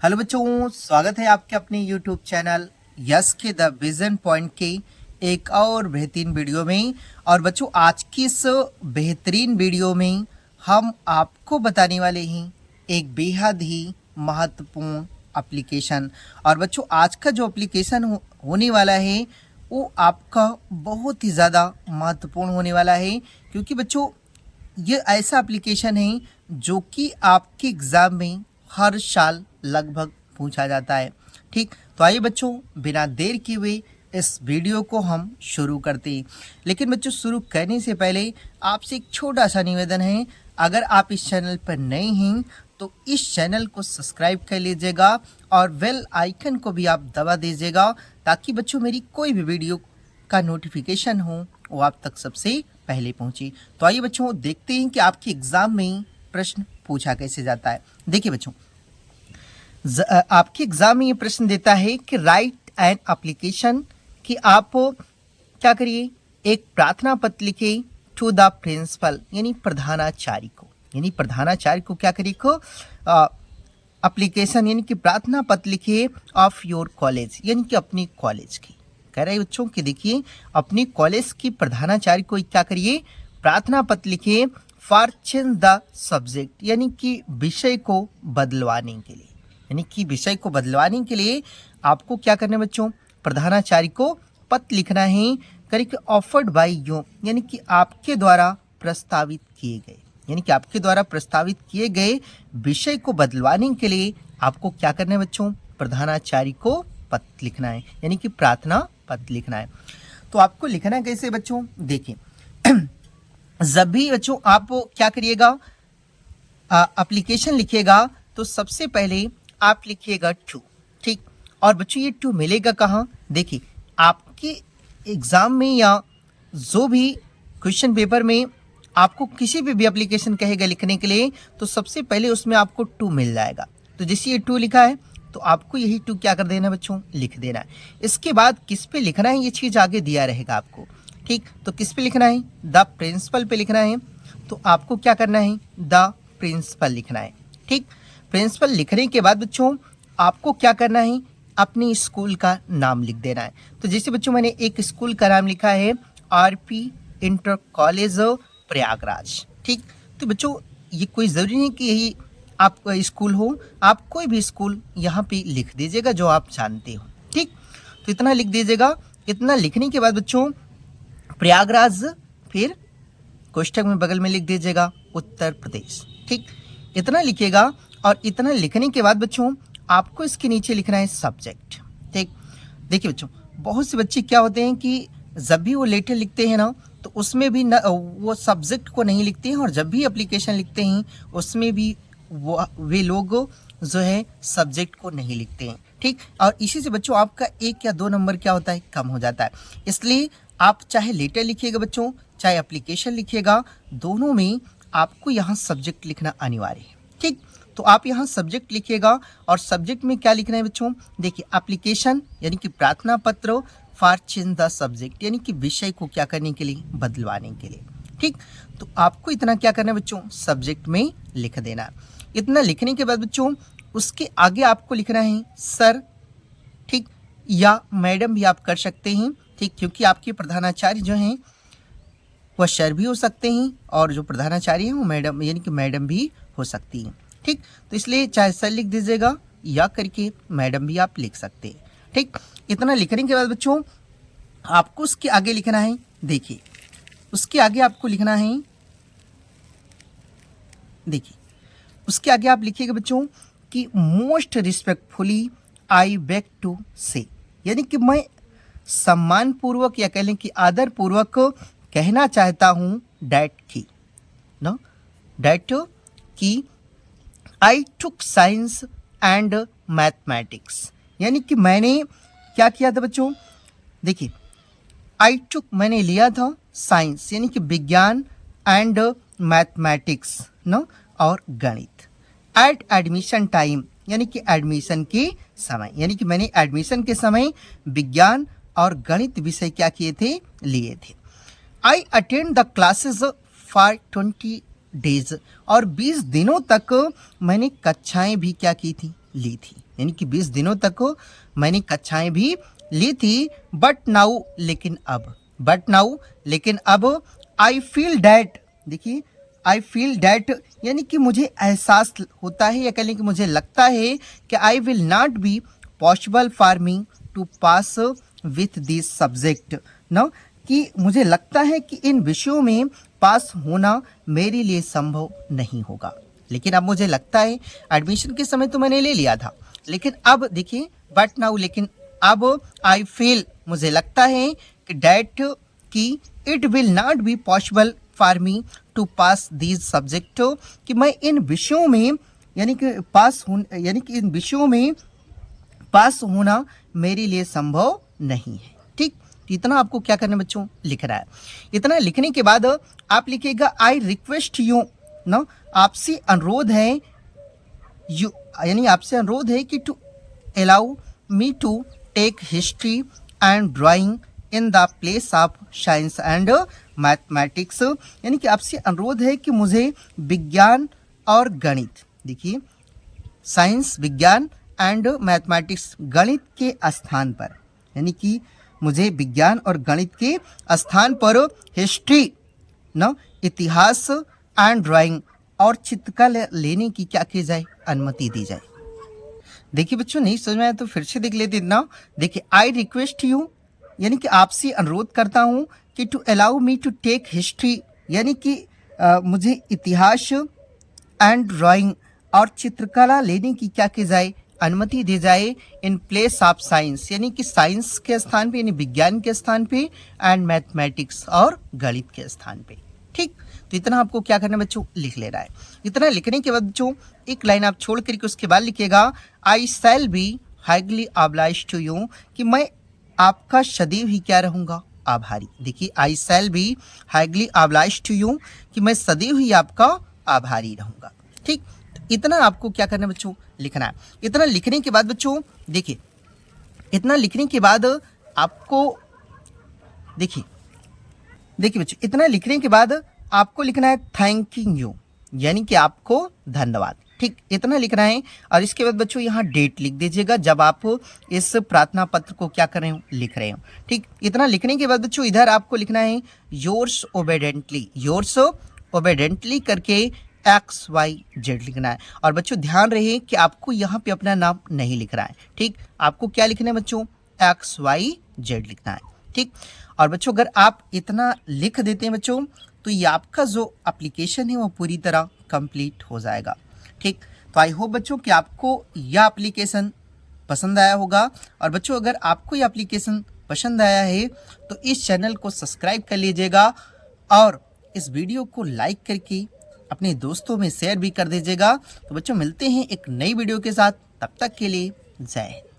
Hello बच्चों, स्वागत है आपके अपने YouTube चैनल यस के द विजन पॉइंट के एक और बेहतरीन वीडियो में। और बच्चों, आज की इस बेहतरीन वीडियो में हम आपको बताने वाले हैं एक बेहद ही महत्वपूर्ण एप्लीकेशन। और बच्चों, आज का जो एप्लीकेशन होने वाला है वो आपका बहुत ही ज़्यादा महत्वपूर्ण होने वाला है, क्योंकि बच्चों ये ऐसा एप्लीकेशन है जो कि आपके एग्ज़ाम में हर साल लगभग पूछा जाता है। ठीक, तो आइए बच्चों, बिना देर किए हुए इस वीडियो को हम शुरू करते हैं। लेकिन बच्चों, शुरू करने से पहले आपसे एक छोटा सा निवेदन है, अगर आप इस चैनल पर नए हैं तो इस चैनल को सब्सक्राइब कर लीजिएगा और बेल आइकन को भी आप दबा दीजिएगा, ताकि बच्चों मेरी कोई भी वीडियो का नोटिफिकेशन हो वो आप तक सबसे पहले पहुंचे। तो आइए बच्चों, देखते हैं कि आपके एग्जाम में प्रश्न पूछा कैसे जाता है। देखिए बच्चों, आपके एग्जाम में ये प्रश्न देता है कि राइट एन एप्लीकेशन, कि आप क्या करिए, एक प्रार्थना पत्र लिखे टू द प्रिंसिपल, यानी प्रधानाचार्य को, क्या करिए को एप्लीकेशन यानी कि प्रार्थना पत्र लिखिए ऑफ योर कॉलेज, यानी कि अपनी कॉलेज की। कह रहे बच्चों कि देखिए, अपनी कॉलेज की प्रधानाचार्य को क्या करिए, प्रार्थना पत्र लिखिए फॉर चेंज द सब्जेक्ट, यानी कि विषय को बदलवाने के लिए। आपको क्या करना है बच्चों, प्रधानाचार्य को पत्र लिखना है करके ऑफर्ड बाय यू, यानी कि आपके द्वारा प्रस्तावित किए गए विषय को बदलवाने के लिए आपको क्या करना है बच्चों, प्रधानाचार्य को पत्र लिखना है, यानी कि प्रार्थना पत्र लिखना है। तो आपको लिखना कैसे बच्चों, देखिए जब भी बच्चों आप क्या करिएगा, एप्लीकेशन लिखिएगा तो सबसे पहले आप लिखिएगा टू। ठीक, और बच्चों ये टू मिलेगा कहाँ, देखिए आपके एग्जाम में या जो भी क्वेश्चन पेपर में आपको किसी भी एप्लीकेशन कहेगा लिखने के लिए, तो सबसे पहले उसमें आपको टू मिल जाएगा। तो जैसे ये टू लिखा है तो आपको यही टू क्या कर देना बच्चों, लिख देना है। इसके बाद किस पे लिखना है ये चीज़ आगे दिया रहेगा आपको। ठीक, तो किस पे लिखना है, द प्रिंसिपल पे लिखना है। तो आपको क्या करना है, द प्रिंसिपल लिखना है। ठीक, प्रिंसिपल लिखने के बाद बच्चों आपको क्या करना है, अपने स्कूल का नाम लिख देना है। तो जैसे बच्चों मैंने एक स्कूल का नाम लिखा है आरपी इंटर कॉलेज प्रयागराज। ठीक, तो बच्चों ये कोई ज़रूरी नहीं कि यही आपका स्कूल हो, आप कोई भी स्कूल यहाँ पे लिख दीजिएगा जो आप जानते हो। ठीक, तो इतना लिख दीजिएगा। इतना लिखने के बाद बच्चों प्रयागराज, फिर कोष्ठक में बगल में लिख दीजिएगा उत्तर प्रदेश। ठीक, इतना लिखिएगा। और इतना लिखने के बाद बच्चों आपको इसके नीचे लिखना है सब्जेक्ट। ठीक, देखिए बच्चों, बहुत से बच्चे क्या होते हैं कि जब भी वो लेटर लिखते हैं ना, तो उसमें भी न वो सब्जेक्ट को नहीं लिखते हैं, और जब भी एप्लीकेशन लिखते हैं उसमें भी वे लोग जो है सब्जेक्ट को नहीं लिखते हैं। ठीक, और इसी से बच्चों आपका 1 या 2 नंबर क्या होता है, कम हो जाता है। इसलिए आप चाहे लेटर लिखिएगा बच्चों, चाहे एप्लीकेशन लिखिएगा, दोनों में आपको यहाँ सब्जेक्ट लिखना अनिवार्य है। ठीक, तो आप यहाँ सब्जेक्ट लिखिएगा। और सब्जेक्ट में क्या लिखना है बच्चों, देखिए एप्लीकेशन यानी कि प्रार्थना पत्र फॉर चेंज द सब्जेक्ट, यानी कि विषय को क्या करने के लिए, बदलवाने के लिए। ठीक, तो आपको इतना क्या करना है बच्चों, सब्जेक्ट में लिख देना। इतना लिखने के बाद बच्चों उसके आगे आपको लिखना है सर, ठीक, या मैडम भी आप कर सकते हैं। ठीक, क्योंकि आपके प्रधानाचार्य जो हैं वह सर भी हो सकते हैं, और जो प्रधानाचार्य हैं वो मैडम, यानी कि मैडम भी हो सकती हैं। ठीक, तो इसलिए चाहे सर लिख दीजिएगा या करके मैडम भी आप लिख सकते हैं। ठीक, इतना लिखने के बाद बच्चों आपको उसके आगे लिखना है, देखिए उसके आगे आपको लिखना है, देखिए उसके आगे आप लिखिएगा बच्चों कि most respectfully I beg to say, यानी कि मैं सम्मान पूर्वक या कह लें कि आदर पूर्वक कहना चाहता हूँ डैट की आई टुक साइंस एंड मैथमेटिक्स, यानी कि मैंने क्या किया था बच्चों, देखिए आई टुक मैंने लिया था साइंस यानी कि विज्ञान एंड मैथमेटिक्स और गणित एट एडमिशन टाइम, यानी कि एडमिशन के समय, यानी कि मैंने एडमिशन के समय विज्ञान और गणित विषय क्या किए थे, लिए थे। I attend the classes for 20 days, और 20 दिनों तक मैंने कक्षाएं भी क्या की थी, ली थी, यानी कि 20 दिनों तक मैंने कक्षाएं भी ली थी। बट नाउ लेकिन अब आई फील डैट, देखिए आई फील डैट यानी कि मुझे एहसास होता है या कह लें कि मुझे लगता है कि I will not be possible for me to pass with this subject ना, कि मुझे लगता है कि इन विषयों में पास होना मेरे लिए संभव नहीं होगा। लेकिन अब मुझे लगता है, एडमिशन के समय तो मैंने ले लिया था, लेकिन अब देखिए बट नाउ, लेकिन अब आई फील, मुझे लगता है कि डैट कि it will not be possible for me to pass these subject, कि मैं इन विषयों में यानी कि इन विषयों में पास होना मेरे लिए संभव नहीं है। ठीक, तो इतना आपको क्या करना है बच्चों, लिखना है। इतना लिखने के बाद आप लिखिएगा आई रिक्वेस्ट यू ना, आपसे अनुरोध है, यू यानी आपसे अनुरोध है कि to allow me to take history and drawing in the place of science and mathematics, यानी कि आपसे अनुरोध है कि मुझे विज्ञान और गणित, देखिए साइंस, विज्ञान एंड मैथमेटिक्स, गणित के स्थान पर, यानी कि मुझे विज्ञान और गणित के स्थान पर हिस्ट्री न, इतिहास एंड ड्राइंग और चित्रकला लेने की क्या की जाए, अनुमति दी जाए। देखिए बच्चों, नहीं समझ में आया तो फिर से देख लेते ना। देखिए आई रिक्वेस्ट यू यानी कि आपसे अनुरोध करता हूँ कि to allow me to take history, यानी कि मुझे इतिहास एंड ड्राइंग और चित्रकला लेने की क्या की जाए, अनुमति दी जाए, इन प्लेस ऑफ साइंस, यानी कि साइंस के स्थान पे, यानी विज्ञान के स्थान पे, एंड मैथमेटिक्स और गणित के स्थान पे। ठीक, तो इतना आपको क्या करना है बच्चों, लिख लेना है। इतना लिखने के बाद बच्चों एक लाइन आप छोड़ करके उसके बाद लिखिएगा I shall be highly obliged to you, कि मैं आपका सदैव ही क्या रहूँगा, आभारी। देखिए I shall be highly obliged to you, कि मैं सदैव ही आपका आभारी रहूँगा। ठीक, इतना आपको क्या करना है बच्चों, लिखना है। इतना लिखने के बाद बच्चों देखिए, इतना लिखने के बाद आपको देखिए बच्चों, इतना लिखने के बाद आपको लिखना है थैंकिंग यू, यानी कि आपको धन्यवाद। ठीक, इतना लिखना है। और इसके बाद बच्चों यहाँ डेट लिख दीजिएगा जब आप इस प्रार्थना पत्र को क्या कर रहे हो, लिख रहे हो। ठीक, इतना लिखने के बाद बच्चों इधर आपको लिखना है योर्स ओबेडेंटली करके XYZ लिखना है। और बच्चों ध्यान रहे कि आपको यहाँ पे अपना नाम नहीं लिखना है। ठीक, आपको क्या लिखना है बच्चों, XYZ लिखना है। ठीक, और बच्चों अगर आप इतना लिख देते हैं बच्चों, तो ये आपका जो एप्लीकेशन है वो पूरी तरह कंप्लीट हो जाएगा। ठीक, तो आई होप बच्चों कि आपको यह एप्लीकेशन पसंद आया होगा। और बच्चों अगर आपको ये एप्लीकेशन पसंद आया है तो इस चैनल को सब्सक्राइब कर लीजिएगा और इस वीडियो को लाइक करके अपने दोस्तों में शेयर भी कर दीजिएगा। तो बच्चों मिलते हैं एक नई वीडियो के साथ, तब तक के लिए जय हिंद।